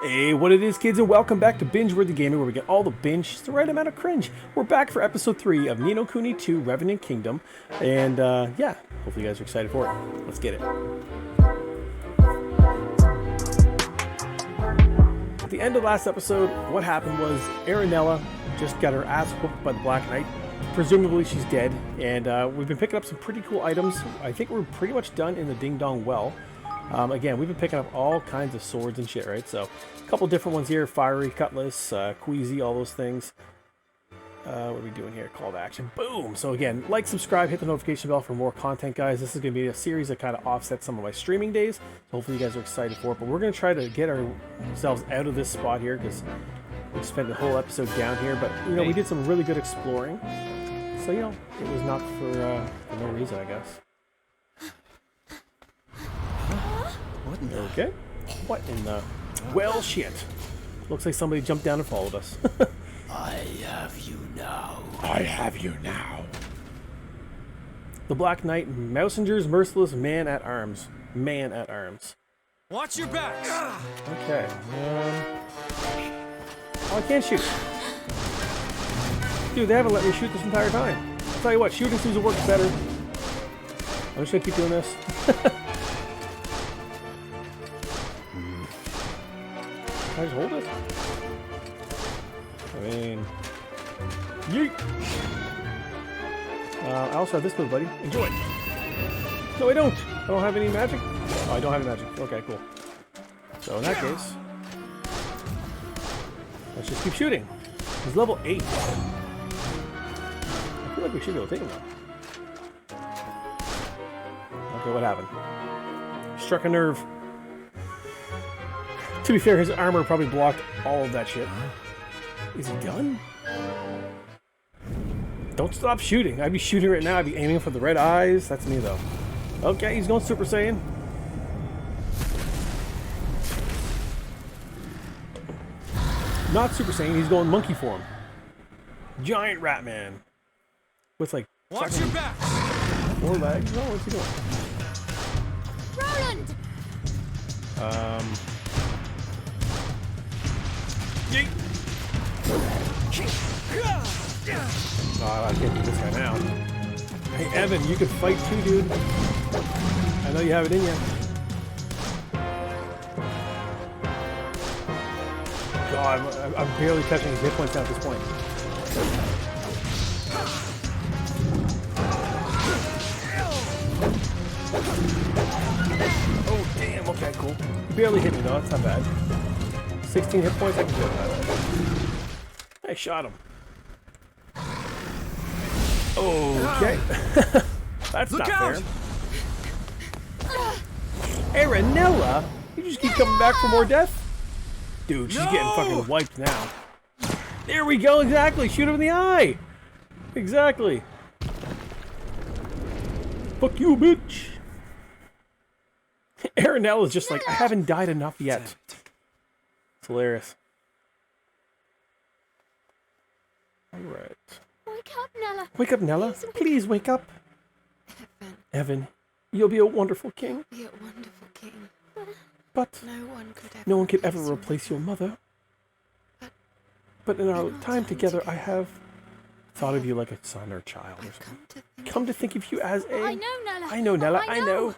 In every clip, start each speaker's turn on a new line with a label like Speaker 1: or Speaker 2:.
Speaker 1: Hey, what it is, kids, and welcome back to Binge Worthy Gaming, where we get all the binge, just the right amount of cringe. We're back for episode 3 of Ni No Kuni 2, Revenant Kingdom, and yeah, hopefully you guys are excited for it. Let's get it. At the end of last episode, what happened was Aranella just got her ass whooped by the Black Knight. Presumably she's dead, and we've been picking up some pretty cool items. I think we're pretty much done in the Ding Dong Well. Again, we've been picking up all kinds of swords and shit, right? So, a couple different ones here. Fiery, Cutlass, Queasy, all those things. What are we doing here? Call to action. Boom! So again, like, subscribe, hit the notification bell for more content, guys. This is going to be a series that kind of offsets some of my streaming days. So hopefully you guys are excited for it. But we're going to try to get ourselves out of this spot here, because we spent the whole episode down here. But, you know, we did some really good exploring. So, you know, it was not for no reason, I guess.
Speaker 2: What in the...
Speaker 1: Okay. What in the... Well, shit. Looks like somebody jumped down and followed us.
Speaker 2: I have you now.
Speaker 1: I have you now. The Black Knight, Mousinger's merciless man-at-arms. Man-at-arms.
Speaker 3: Watch your backs!
Speaker 1: Okay. Oh, I can't shoot. Dude, they haven't let me shoot this entire time. I'll tell you what, shooting seems to work better. I'm just gonna keep doing this. Can I just hold it? I mean... Yeet! I also have this move, buddy. Enjoy! No, I don't! I don't have any magic? Oh, I don't have any magic. Okay, cool. So in that case... let's just keep shooting. He's level 8. I feel like we should be able to take him though. Okay, what happened? Struck a nerve. To be fair, his armor probably blocked all of that shit. Is he done? Don't stop shooting. I'd be shooting right now. I'd be aiming for the red eyes. That's me, though. Okay, he's going Super Saiyan. Not Super Saiyan. He's going monkey form. Giant Rat Man. With, like...
Speaker 3: Watch your back!
Speaker 1: 4 legs? No, what's he doing?
Speaker 4: Roland!
Speaker 1: Yeet. Oh, I can't do this right now. Hey, Evan, you can fight too, dude. I know you have it in you. God, I'm barely catching his hit points at this point. Oh, damn. Okay, cool. He barely hit me, though. That's not bad. 16 hit points, I can do it. I shot him. Okay. That's
Speaker 3: Look
Speaker 1: not
Speaker 3: out!
Speaker 1: fair. Aranella? You just keep coming back for more death? Dude, she's getting fucking wiped now. There we go, exactly. Shoot him in the eye. Exactly. Fuck you, bitch. Aranella's just like, I haven't died enough yet. It's hilarious. Alright.
Speaker 4: Wake up, Nella.
Speaker 1: Wake up, Nella. Please wake up. Evan, you'll be a wonderful king.
Speaker 5: Be a wonderful king.
Speaker 1: But
Speaker 5: No one could ever
Speaker 1: replace your mother. But in our time together, I have thought of you like a son or child or something. Come to think of you as a...
Speaker 4: I know, Nella.
Speaker 1: I know, Nella, I know.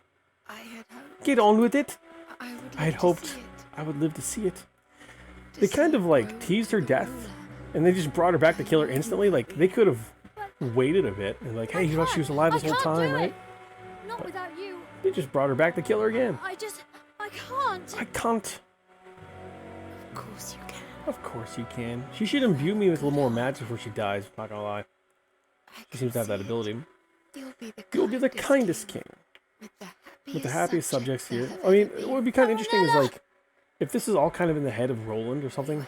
Speaker 5: I had hoped.
Speaker 1: Get on with it.
Speaker 5: I
Speaker 1: had hoped I would live to see it. They kind of like teased her death, and they just brought her back to kill her instantly. Like, they could have waited a bit and like, hey, you know, she was alive this whole time, right?
Speaker 4: Not without you.
Speaker 1: They just brought her back to kill her again.
Speaker 4: I can't.
Speaker 1: I can't.
Speaker 5: Of course you can.
Speaker 1: Of course you can. She should imbue me with a little more magic before she dies, not gonna lie. She seems to have that ability.
Speaker 5: You'll be the
Speaker 1: kindest king.
Speaker 5: With
Speaker 1: The happiest subjects here. I mean, what would be kind of interesting is like, if this is all kind of in the head of Roland or something,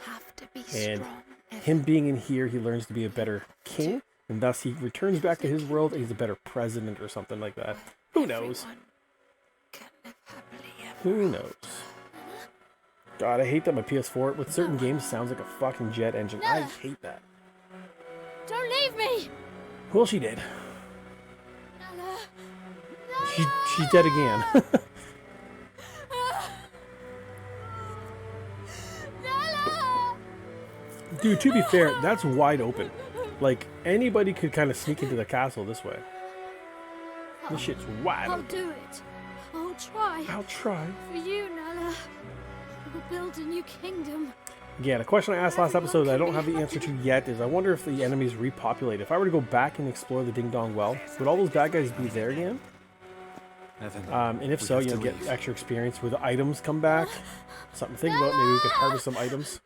Speaker 1: and him being in here, he learns to be a better king, and thus he returns back to his world and he's a better president or something like that. Who knows? Who knows? God, I hate that my PS4 with certain games sounds like a fucking jet engine. I hate that.
Speaker 4: Don't leave me.
Speaker 1: Well, she did.
Speaker 4: Nella.
Speaker 1: She's dead again. Dude, to be fair, that's wide open. Like, anybody could kind of sneak into the castle this way. This shit's wide
Speaker 4: I'll
Speaker 1: open.
Speaker 4: do it. I'll try.
Speaker 1: I'll try.
Speaker 4: For you, Nala. We'll build a new kingdom.
Speaker 1: Again, a question I asked last episode that I don't have the answer to yet is I wonder if the enemies repopulate. If I were to go back and explore the Ding Dong Well, would all those bad guys be there again?
Speaker 2: Evan,
Speaker 1: And if so,
Speaker 2: have
Speaker 1: you know,
Speaker 2: to
Speaker 1: get
Speaker 2: leave.
Speaker 1: extra experience where the items come back. Something to think about. Maybe we could harvest some items.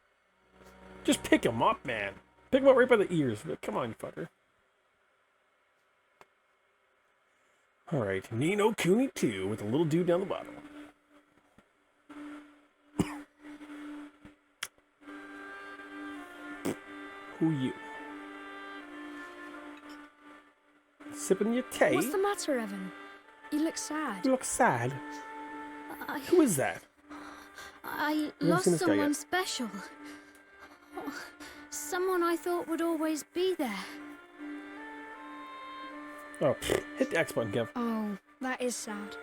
Speaker 1: Just pick them up, man. Pick them up right by the ears. Come on, you fucker. Alright, NI NO KUNI 2 with a little dude down the bottom. Who you? Sipping your tea?
Speaker 4: What's the matter, Evan? You look sad.
Speaker 1: You look sad.
Speaker 4: I,
Speaker 1: Who is that?
Speaker 4: I
Speaker 1: never
Speaker 4: lost
Speaker 1: seen this guy
Speaker 4: someone
Speaker 1: yet.
Speaker 4: special. Oh, someone I thought would always be there.
Speaker 1: Oh, hit the X button, Kev.
Speaker 6: Oh, that is sad.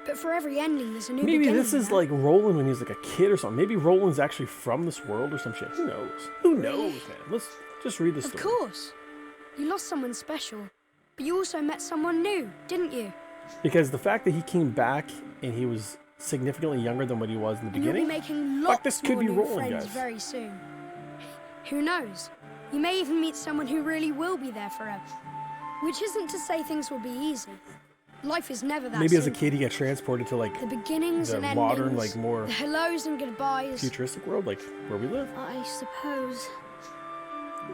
Speaker 6: But for every ending, there's a new
Speaker 1: Maybe
Speaker 6: beginning.
Speaker 1: this is
Speaker 6: there.
Speaker 1: like Roland when he was like a kid or something. Maybe Roland's actually from this world or some shit. Who knows? Who knows, man? Let's just read this
Speaker 6: Of
Speaker 1: story.
Speaker 6: course. You lost someone special, but you also met someone new, didn't you?
Speaker 1: Because the fact that he came back and he was significantly younger than what he was in the
Speaker 6: And you'll be
Speaker 1: beginning.
Speaker 6: making
Speaker 1: Fuck,
Speaker 6: lots
Speaker 1: this could
Speaker 6: more
Speaker 1: be
Speaker 6: new
Speaker 1: Roland,
Speaker 6: friends
Speaker 1: guys.
Speaker 6: very soon. Who knows? You may even meet someone who really will be there forever. Which isn't to say things will be easy. Life is never that
Speaker 1: Maybe as a
Speaker 6: simple.
Speaker 1: kid he got transported to like
Speaker 6: The beginnings
Speaker 1: the
Speaker 6: and endings,
Speaker 1: modern, like more
Speaker 6: the hellos and goodbyes.
Speaker 1: futuristic world, like where we live.
Speaker 4: I suppose.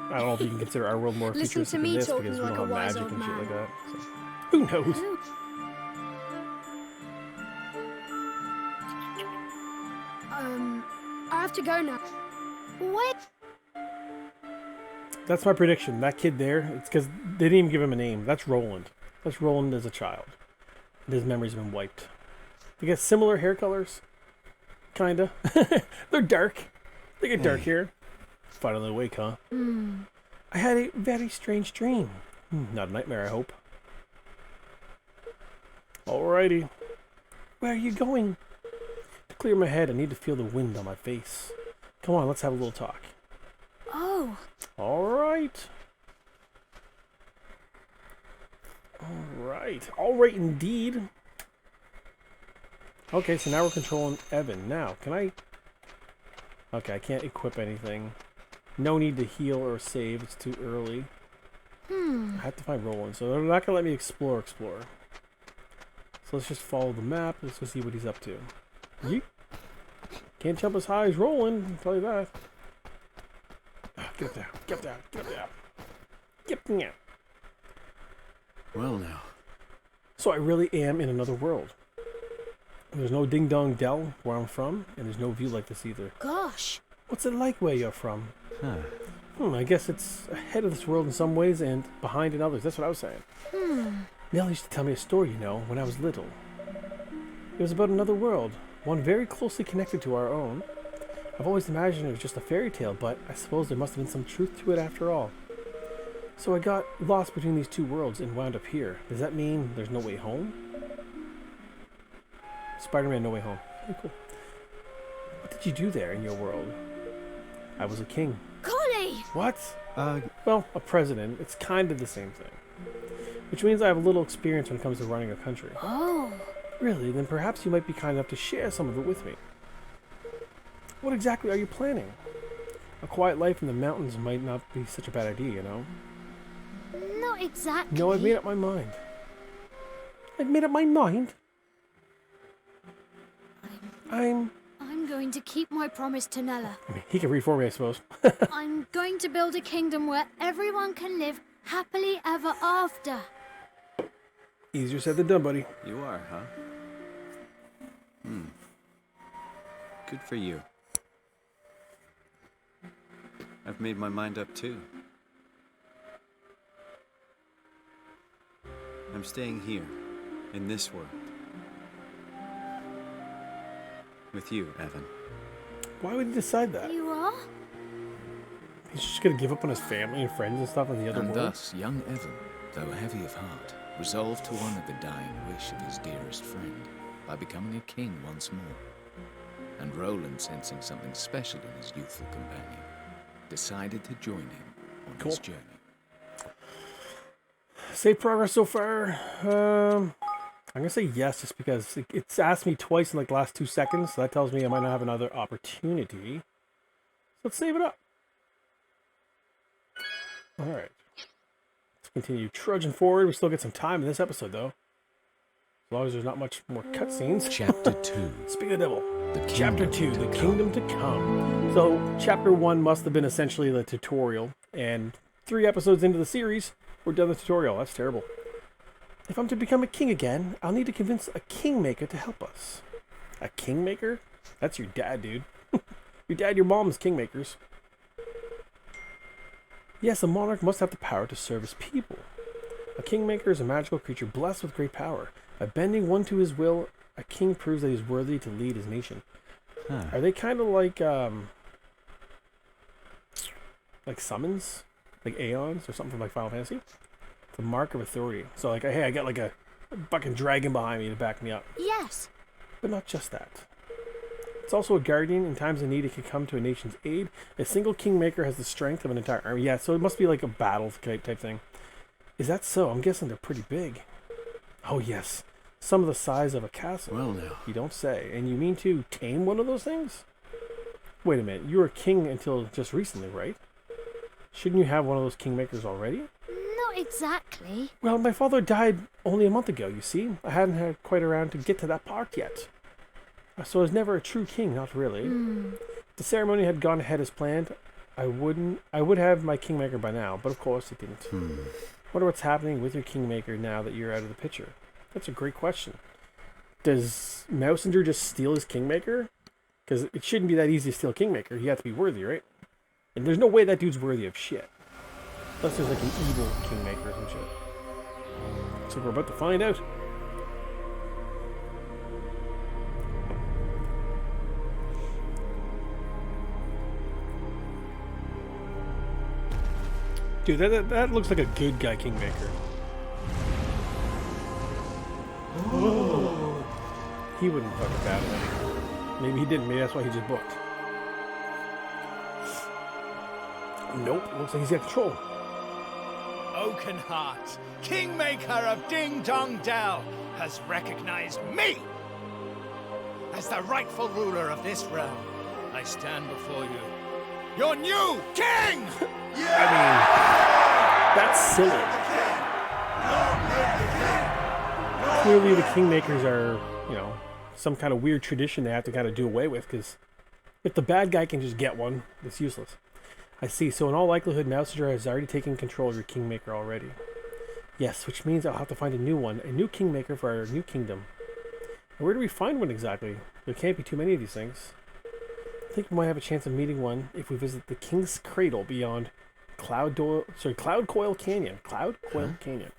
Speaker 1: I don't know if you can consider our world more
Speaker 6: Listen
Speaker 1: futuristic
Speaker 6: to
Speaker 1: than
Speaker 6: me
Speaker 1: this
Speaker 6: talking
Speaker 1: because we
Speaker 6: like
Speaker 1: don't
Speaker 6: a
Speaker 1: have
Speaker 6: wise
Speaker 1: magic
Speaker 6: old
Speaker 1: and shit
Speaker 6: man.
Speaker 1: like that. So. Who knows?
Speaker 6: I have to go now.
Speaker 4: Wait.
Speaker 1: That's my prediction. That kid there, it's because they didn't even give him a name. That's Roland. That's Roland as a child. And his memory's been wiped. They got similar hair colors. Kinda. They're dark. They get dark here. Finally awake, huh? I had a very strange dream. Not a nightmare, I hope. Alrighty. Where are you going? To clear my head, I need to feel the wind on my face. Come on, let's have a little talk.
Speaker 4: Oh,
Speaker 1: Alright. Alright indeed. Okay, so now we're controlling Evan. Now, can I... Okay, I can't equip anything. No need to heal or save. It's too early. I have to find Roland, so they're not going to let me explore. So let's just follow the map. Let's go see what he's up to. Yeet. Can't jump as high as Roland, I'll tell you that. Get up there. Get up there. Get up there. Get there.
Speaker 2: Well now.
Speaker 1: So I really am in another world. There's no Ding Dong Dell where I'm from, and there's no view like this either.
Speaker 4: gosh.
Speaker 1: What's it like where you're from?
Speaker 2: Huh.
Speaker 1: I guess it's ahead of this world in some ways and behind in others. That's what I was saying. Nell used to tell me a story, when I was little. It was about another world, one very closely connected to our own. I've always imagined it was just a fairy tale, but I suppose there must have been some truth to it after all. So I got lost between these two worlds and wound up here. Does that mean there's no way home? Spider-Man No Way Home. Very cool. What did you do there in your world? I was a king.
Speaker 4: Golly!
Speaker 1: What?
Speaker 2: Uh,
Speaker 1: Well, a president. It's kind of the same thing. Which means I have a little experience when it comes to running a country.
Speaker 4: Oh,
Speaker 1: Really? Then perhaps you might be kind enough to share some of it with me. What exactly are you planning? A quiet life in the mountains might not be such a bad idea,
Speaker 4: not exactly.
Speaker 1: No, I've made up my mind. I've made up my mind? I'm
Speaker 4: going to keep my promise to Nella.
Speaker 1: I mean, he can read for me, I suppose.
Speaker 4: I'm going to build a kingdom where everyone can live happily ever after.
Speaker 1: Easier said than done, buddy.
Speaker 2: you are, huh? Good for you. I've made my mind up too. I'm staying here, in this world. With you, Evan.
Speaker 1: Why would he decide that?
Speaker 4: You are?
Speaker 1: He's just gonna give up on his family and friends and stuff in the other
Speaker 7: And
Speaker 1: world?
Speaker 7: thus, young Evan, though heavy of heart, resolved to honor the dying wish of his dearest friend by becoming a king once more, and Roland sensing something special in his youthful companion, decided to join him on
Speaker 1: Cool.
Speaker 7: his journey.
Speaker 1: Save progress so far. I'm gonna say yes, just because it's asked me twice in like the last 2 seconds, so that tells me I might not have another opportunity. So let's save it up. All right. Let's continue trudging forward. We still get some time in this episode, though, as long as there's not much more cutscenes.
Speaker 7: Chapter 2.
Speaker 1: Speak of the devil.
Speaker 7: The
Speaker 1: Chapter
Speaker 7: Kingdom
Speaker 1: 2,
Speaker 7: to
Speaker 1: The
Speaker 7: Come.
Speaker 1: Kingdom to Come. So, Chapter 1 must have been essentially the tutorial, and 3 episodes into the series, we're done the tutorial. That's terrible. If I'm to become a king again, I'll need to convince a kingmaker to help us. A kingmaker? That's your dad, dude. Your dad, your mom's kingmakers. Yes, a monarch must have the power to serve his people. A kingmaker is a magical creature blessed with great power. By bending one to his will, a king proves that he is worthy to lead his nation.
Speaker 2: Huh.
Speaker 1: Are they kind of like summons? Like Aeons or something from like Final Fantasy? It's a mark of authority. So like, hey, I got like a fucking dragon behind me to back me up.
Speaker 4: Yes.
Speaker 1: But not just that. It's also a guardian. In times of need, it can come to a nation's aid. A single kingmaker has the strength of an entire army. Yeah, so it must be like a battle type thing. Is that so? I'm guessing they're pretty big. Oh, yes. Some of the size of a castle.
Speaker 2: Well, now.
Speaker 1: You don't say. And you mean to tame one of those things? Wait a minute. You were king until just recently, right? Shouldn't you have one of those kingmakers already?
Speaker 4: Not exactly.
Speaker 1: Well, my father died only a month ago, you see. I hadn't had quite around to get to that part yet. So I was never a true king, not really. If the ceremony had gone ahead as planned, I would have my kingmaker by now, but of course it didn't. Wonder what's happening with your kingmaker now that you're out of the picture. That's a great question. Does Mousinger just steal his kingmaker? Because it shouldn't be that easy to steal a kingmaker. You have to be worthy, right? And there's no way that dude's worthy of shit. Unless there's like an evil kingmaker or some shit. So we're about to find out. Dude, that looks like a good guy kingmaker. He wouldn't fuck a bad one. Maybe he didn't. Maybe that's why he just booked. Nope. Looks like he's got control.
Speaker 8: Oakenheart, Kingmaker of Ding Dong Dell, has recognized me as the rightful ruler of this realm. I stand before you, your new king!
Speaker 1: I mean, that's silly. Clearly the kingmakers are, you know, some kind of weird tradition they have to kind of do away with, because if the bad guy can just get one, it's useless. I see. So in all likelihood, Mousinger has already taken control of your kingmaker already. Yes, which means I'll have to find a new one, a new kingmaker for our new kingdom. And where do we find one exactly? There can't be too many of these things. I think we might have a chance of meeting one if we visit the King's Cradle beyond Cloud Coil Canyon. Cloud Coil Canyon.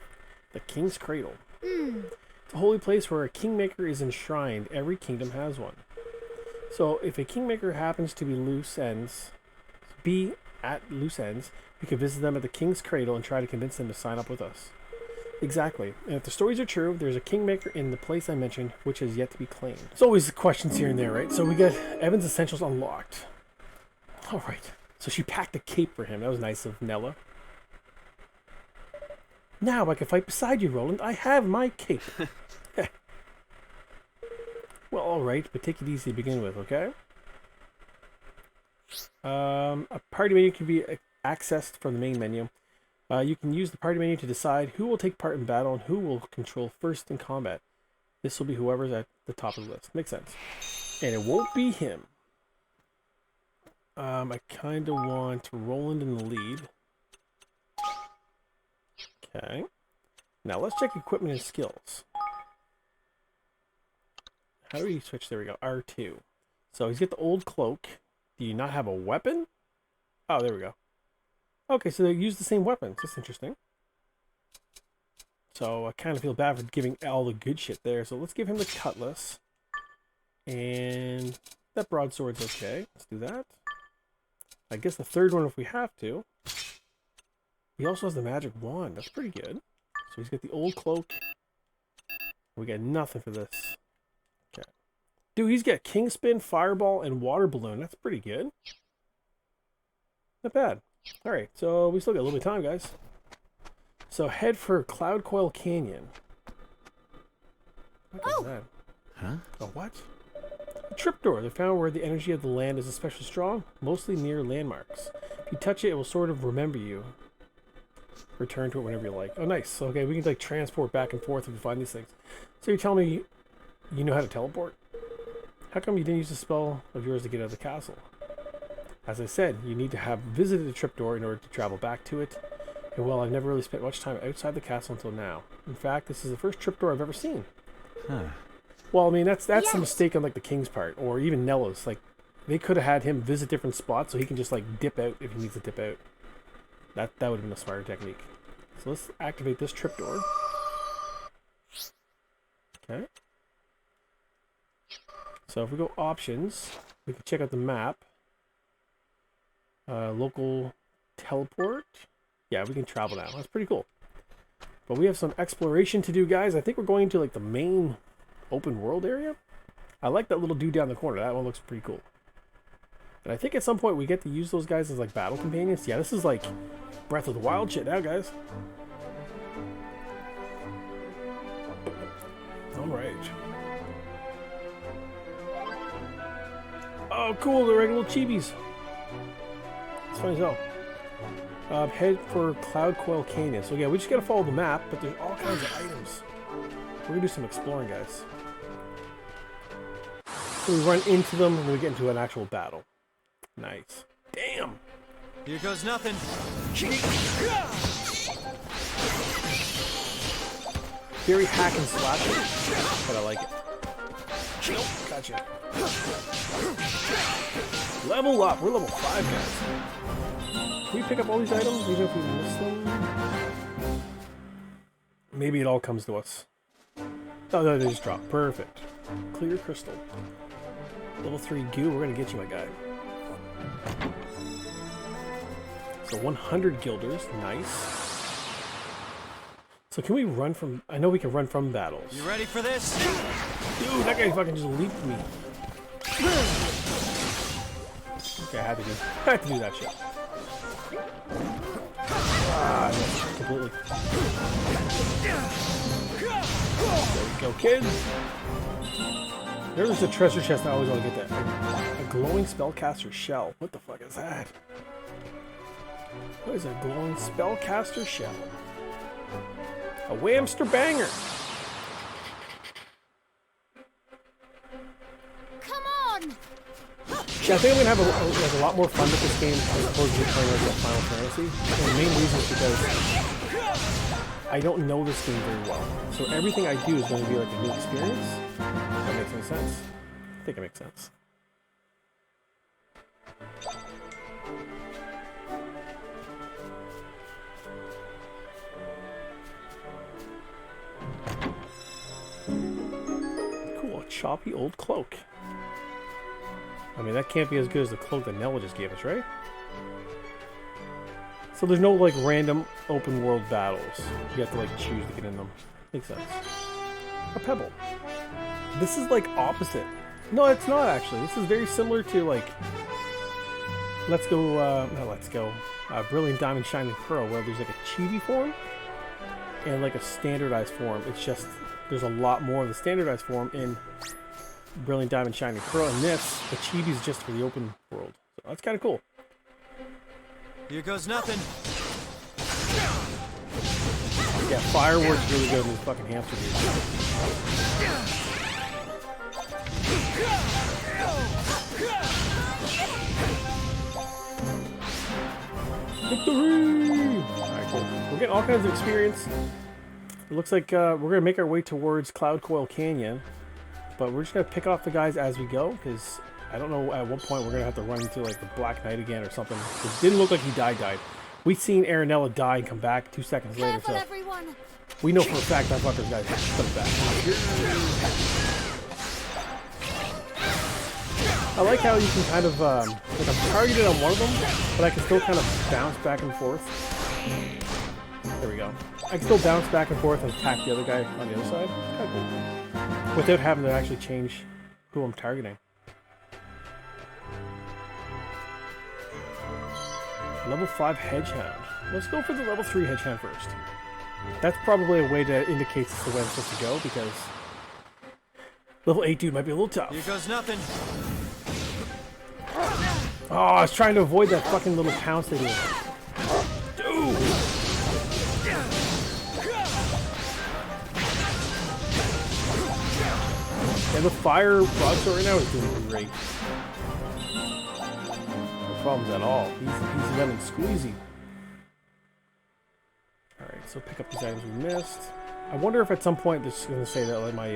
Speaker 1: The King's Cradle. It's a holy place where a kingmaker is enshrined. Every kingdom has one. So if a kingmaker happens to be at loose ends, we could visit them at the King's Cradle and try to convince them to sign up with us. Exactly. And if the stories are true, there's a kingmaker in the place I mentioned, which has yet to be claimed. There's always questions here and there, right? So we got Evan's Essentials unlocked. All right. So she packed a cape for him. That was nice of Nella. Now I can fight beside you, Roland. I have my cape. Well, all right, but take it easy to begin with, okay? A party menu can be accessed from the main menu. You can use the party menu to decide who will take part in battle and who will control first in combat. This will be whoever's at the top of the list. Makes sense. And it won't be him. I kind of want Roland in the lead. Okay. Now let's check equipment and skills. How do we switch? There we go. R2. So he's got the old cloak. Do you not have a weapon? Oh, there we go. Okay, so they use the same weapons. That's interesting. So I kind of feel bad for giving all the good shit there. So let's give him the cutlass. And that broadsword's okay. Let's do that. I guess the third one if we have to. He also has the magic wand. That's pretty good. So he's got the old cloak. We got nothing for this. Okay. Dude, he's got King Spin, Fireball, and Water Balloon. That's pretty good. Not bad. All right, so we still got a little bit of time, guys. So head for Cloud Coil Canyon. What is that?
Speaker 7: Huh?
Speaker 1: A what? A tripdoor. They found where the energy of the land is especially strong, mostly near landmarks. If you touch it, it will sort of remember you. Return to it whenever you like. Oh, nice. Okay, we can like transport back and forth if we find these things. So you're telling me you know how to teleport? How come you didn't use a spell of yours to get out of the castle? As I said, you need to have visited the tripdoor in order to travel back to it. And well, I've never really spent much time outside the castle until now. In fact, this is the first tripdoor I've ever seen.
Speaker 7: Huh.
Speaker 1: Well, I mean, that's a mistake on like the king's part, or even Nella's. Like, they could have had him visit different spots so he can just like dip out if he needs to dip out. That would have been a smarter technique. So let's activate this tripdoor. Okay. So if we go options, we can check out the map. Local teleport. Yeah, we can travel now. That's pretty cool. But we have some exploration to do, guys. I think we're going to like the main open world area. I like that little dude down the corner. That one looks pretty cool. And I think at some point we get to use those guys as like battle companions. Yeah, this is like Breath of the Wild shit now, guys. Alright. Oh, cool. They're like little chibis. It's funny as hell. Head for Cloud Coil Canyon. So yeah, we just gotta follow the map, but there's all kinds of items. We're gonna do some exploring, guys. So we run into them and then we get into an actual battle. Nice. Damn!
Speaker 3: Here goes nothing.
Speaker 1: Very hack and slash, but I like it. Nope, gotcha. Level up! We're level 5, guys. Can we pick up all these items even if we miss them? Maybe it all comes to us. Oh, no, they just drop. Perfect. Clear crystal. Level 3 goo. We're going to get you, my guy. So 100 guilders. Nice. So can we run from... I know we can run from battles.
Speaker 3: You ready for this?
Speaker 1: Dude, that guy fucking just leaped me. Okay, I had to do that shit. Ah, no, completely. There we go, kids. There's a treasure chest. I always want to get that. A glowing spellcaster shell. What the fuck is that? What is a glowing spellcaster shell? A whamster banger.
Speaker 4: Come on!
Speaker 1: Yeah, I think I'm gonna have a lot more fun with this game as opposed to playing like Final Fantasy. And the main reason is because I don't know this game very well. So everything I do is going to be like a new experience. If that makes any sense. I think it makes sense. Cool, a choppy old cloak. I mean, that can't be as good as the cloak that Nella just gave us, right? So there's no, like, random open world battles. You have to, like, choose to get in them. Makes sense. A pebble. This is, like, opposite. No, it's not, actually. This is very similar to, like... Let's Go, not Let's Go. Brilliant Diamond Shining Pearl, where there's, like, a chibi form and, like, a standardized form. It's just... There's a lot more of the standardized form in Brilliant Diamond Shining Pearl. And this, the chibi is just for the open world. So that's kind of cool.
Speaker 3: Here goes nothing.
Speaker 1: Yeah, fireworks really good in these fucking hamster dudes. Victory! Alright, cool. We're getting all kinds of experience. It looks like we're going to make our way towards Cloud Coil Canyon. But we're just going to pick off the guys as we go, because I don't know at what point we're going to have to run into like the Black Knight again or something. It didn't look like he died. We've seen Aranella die and come back 2 seconds later,
Speaker 4: Careful,
Speaker 1: so
Speaker 4: everyone.
Speaker 1: we know for a fact that fucker's guy's coming back. I like how you can kind of, like I'm targeted on one of them, but I can still kind of bounce back and forth. There we go. I can still bounce back and forth and attack the other guy on the other side. Kind of cool. Without having to actually change who I'm targeting. Level 5 Hedgehound. Let's go for the level 3 Hedgehound first. That's probably a way to indicate as to where I'm supposed to go, because level 8 dude might be a little tough.
Speaker 3: Here goes nothing.
Speaker 1: Oh, I was trying to avoid that fucking little pounce they do. Dude! And the fire broadsword right now is doing great. No problems at all. He's lemon squeezy. Alright, so pick up these items we missed. I wonder if at some point this is going to say that like my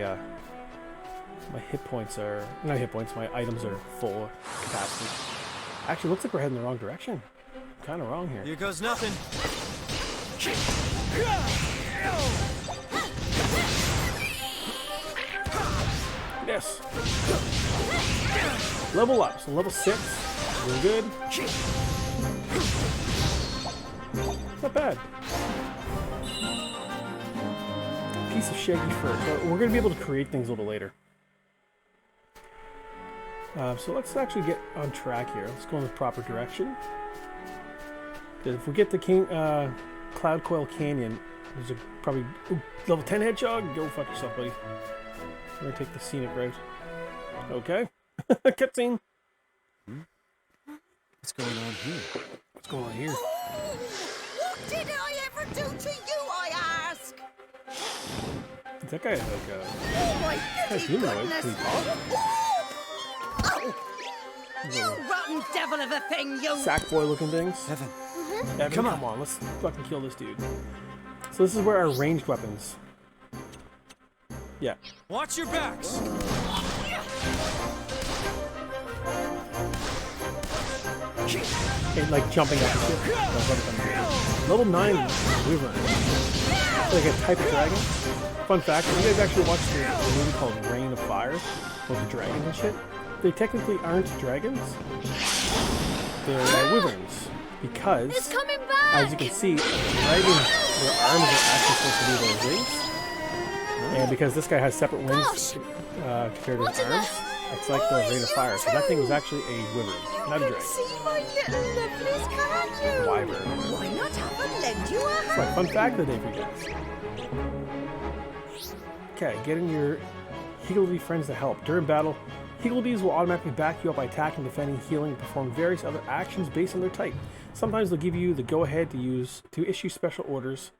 Speaker 1: hit points are... Not hit points, my items are full capacity. Actually, looks like we're heading the wrong direction. I'm kind of wrong here.
Speaker 3: Here goes nothing.
Speaker 1: Yes. Level up, so level 6. Doing good. Not bad. Piece of shaggy fur. So we're going to be able to create things a little later. So let's actually get on track here. Let's go in the proper direction. If we get the Cloud Coil Canyon, there's a probably level 10 hedgehog. Go fuck yourself, buddy. We're gonna take the scenic route. Okay. Cutscene.
Speaker 2: What's going on here?
Speaker 1: What's going on here?
Speaker 9: What did I ever do to you, I ask?
Speaker 1: Is that guy like
Speaker 9: Oh my
Speaker 1: guy's
Speaker 9: goodness!
Speaker 1: humanoid? Can he talk?
Speaker 9: Oh! You rotten devil of a thing, you!
Speaker 1: Sackboy looking things.
Speaker 2: Evan.
Speaker 1: Evan, come on, let's fucking kill this dude. So this is where our ranged weapons. Yeah.
Speaker 3: Watch your backs.
Speaker 1: And like jumping up and shit. Level 9 Wyvern. Like a type of dragon. Fun fact, if you guys actually watched the movie called Reign of Fire with the dragons and shit, they technically aren't dragons. They're wyverns. Because,
Speaker 4: It's coming back!
Speaker 1: as you can see, dragons, their arms are actually supposed to be their wings. And because this guy has separate wings compared to his arms, it's like the Reign of Fire. So that thing was actually a wyvern, not a dragon.
Speaker 9: See my little lovelies, can't you?
Speaker 1: Wyvern.
Speaker 9: Why not have a lend you a
Speaker 1: It's like fun fact of the day for you guys. Okay, getting your Higgledy friends to help. During battle, Higgledies will automatically back you up by attacking, defending, healing, and perform various other actions based on their type. Sometimes they'll give you the go-ahead to issue special orders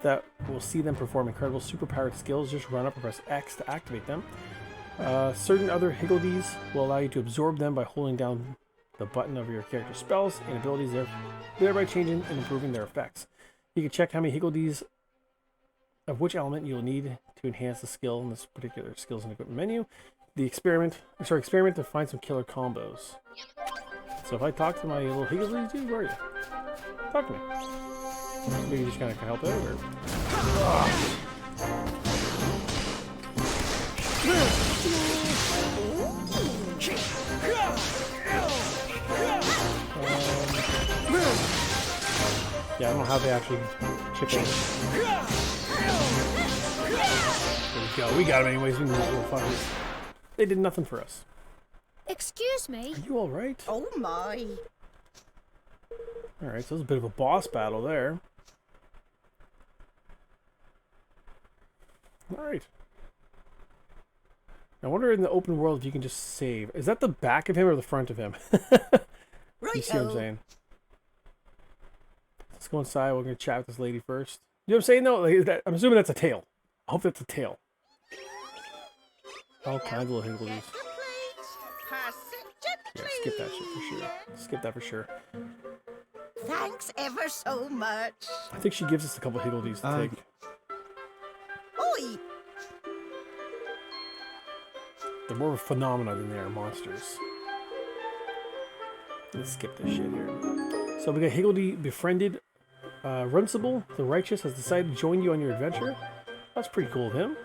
Speaker 1: that will see them perform incredible superpowered skills. Just run up and press X to activate them. Certain other Higgledies will allow you to absorb them by holding down the button of your character's spells and abilities, thereby changing and improving their effects. You can check how many Higgledies of which element you'll need to enhance the skill in this particular skills and equipment menu. The experiment to find some killer combos. So if I talk to my little Higgledies, dude, where are you? Talk to me. Maybe you just kind of can help out, or... yeah, I don't know how they actually chip in. There we go. We got him anyways. We can little fuckers. They did nothing for us.
Speaker 4: Excuse me?
Speaker 1: Are you alright?
Speaker 9: Oh my!
Speaker 1: Alright, so there's a bit of a boss battle there. Alright. I wonder in the open world if you can just save. Is that the back of him or the front of him? You see what I'm saying? Let's go inside. We're going to chat with this lady first. You know what I'm saying? No, like, I'm assuming that's a tail. I hope that's a tail. All kinds of little Higgledies. Yeah, skip that shit for sure. Skip that for sure.
Speaker 9: Thanks ever so much.
Speaker 1: I think she gives us a couple Higgledies to take.
Speaker 9: Oi!
Speaker 1: They're more of a phenomenon than they are monsters. Let's skip this shit here. So we got Higgledy befriended. Runcible, the Righteous, has decided to join you on your adventure. That's pretty cool of him.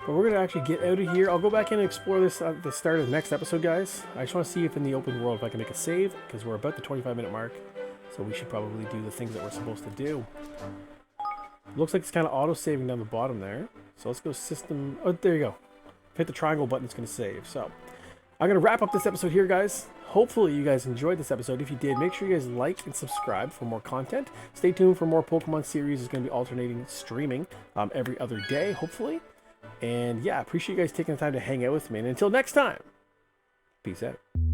Speaker 1: But we're going to actually get out of here. I'll go back in and explore this at the start of the next episode, guys. I just want to see if in the open world if I can make a save, because we're about the 25-minute mark. So we should probably do the things that we're supposed to do. Looks like it's kind of auto-saving down the bottom there. So let's go system... Oh, there you go. Hit the triangle button, it's going to save. So I'm going to wrap up this episode here, guys. Hopefully you guys enjoyed this episode. If you did, make sure you guys like and subscribe for more content. Stay tuned for more Pokemon series. It's going to be alternating streaming every other day, hopefully. And yeah, appreciate you guys taking the time to hang out with me. And until next time, peace out.